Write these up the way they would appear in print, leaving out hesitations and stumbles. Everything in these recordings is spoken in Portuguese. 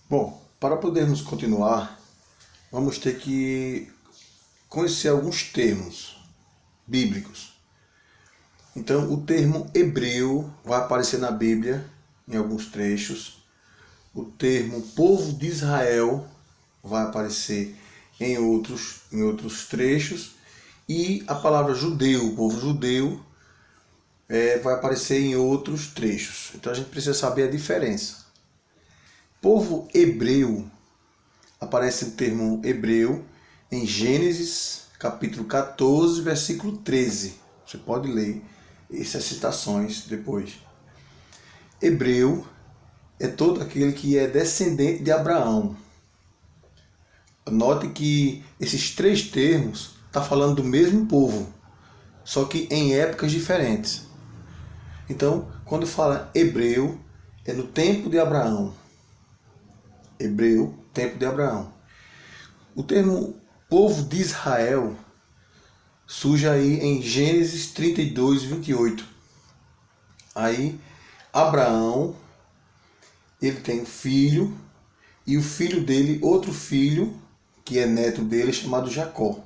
Bom, para podermos continuar, vamos ter que conhecer alguns termos bíblicos. Então, o termo hebreu vai aparecer na Bíblia em alguns trechos. O termo povo de Israel vai aparecer em outros trechos. E a palavra judeu, povo judeu, vai aparecer em outros trechos. Então a gente precisa saber a diferença. Povo hebreu, aparece o termo hebreu em Gênesis capítulo 14, versículo 13. Você pode ler essas citações depois. Hebreu é todo aquele que é descendente de Abraão. Note que esses três termos estão falando do mesmo povo, só que em épocas diferentes. Então, quando fala hebreu, é no tempo de Abraão. Hebreu, tempo de Abraão. O termo povo de Israel surge aí em Gênesis 32, 28. Aí, Abraão, ele tem um filho, e o filho dele, outro filho, que é neto dele, chamado Jacó.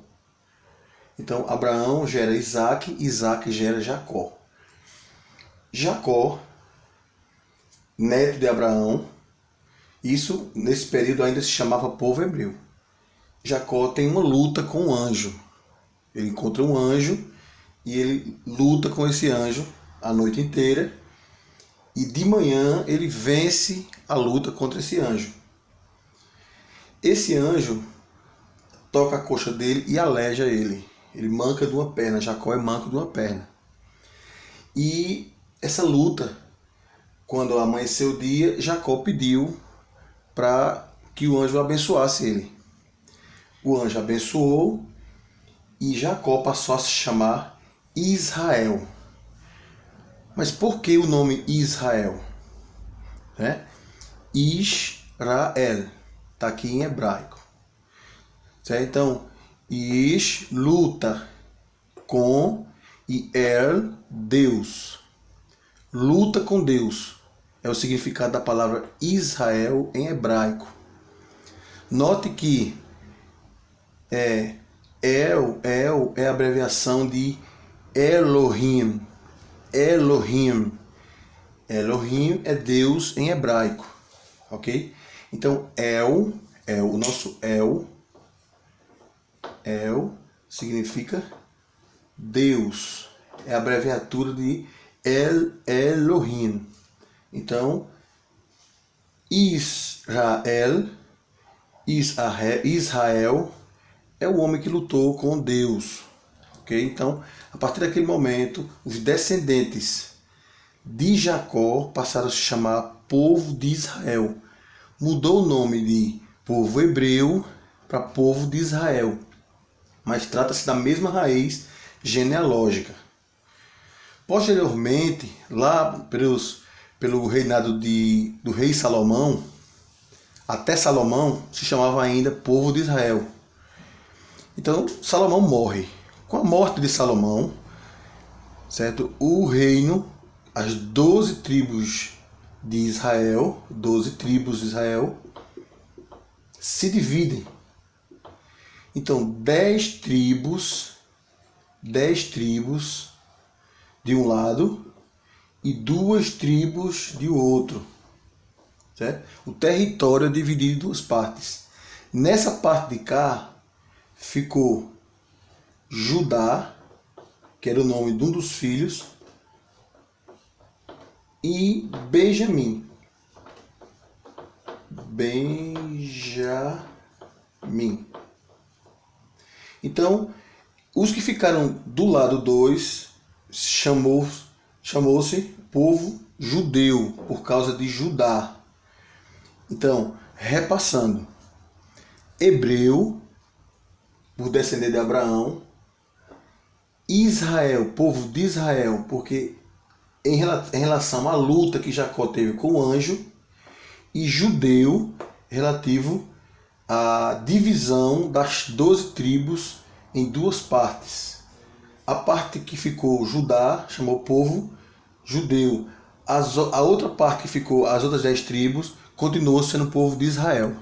Então, Abraão gera Isaac, Isaac gera Jacó. Jacó, neto de Abraão, isso nesse período ainda se chamava povo hebreu. Jacó tem uma luta com o anjo. Ele encontra um anjo e ele luta com esse anjo a noite inteira. E de manhã ele vence a luta contra esse anjo. Esse anjo toca a coxa dele e aleija ele. Ele manca de uma perna. Jacó é manco de uma perna. E essa luta, quando amanheceu o dia, Jacó pediu para que o anjo abençoasse ele. O anjo abençoou e Jacó passou a se chamar Israel. Mas por que o nome Israel? Israel, está aqui em hebraico. Certo? Então, Ish, luta com, e Deus. Luta com Deus é o significado da palavra Israel em hebraico. Note que El é a abreviação de Elohim. Elohim. Elohim é Deus em hebraico. Ok? Então, o nosso El significa Deus. É a abreviatura de Elohim. Então, Israel é o homem que lutou com Deus. Ok? Então, a partir daquele momento, os descendentes de Jacó passaram a se chamar povo de Israel. Mudou o nome de povo hebreu para povo de Israel. Mas trata-se da mesma raiz genealógica. Posteriormente, lá pelo reinado do rei Salomão, até Salomão se chamava ainda povo de Israel. Então, Salomão morre. Com a morte de Salomão, certo? O reino, as 12 tribos de Israel, 12 tribos de Israel, se dividem. Então, 10 tribos de um lado e 2 tribos de outro. Certo? O território é dividido em 2 partes. Nessa parte de cá ficou Judá, que era o nome de um dos filhos, e Benjamim. Então, os que ficaram do lado 2 chamou-se povo judeu, por causa de Judá. Então, repassando, hebreu, por descender de Abraão, Israel, povo de Israel, porque em relação à luta que Jacó teve com o anjo, e judeu, relativo à divisão das 12 tribos em 2 partes. A parte que ficou Judá chamou povo judeu. A outra parte que ficou, as outras 10 tribos, continuou sendo o povo de Israel.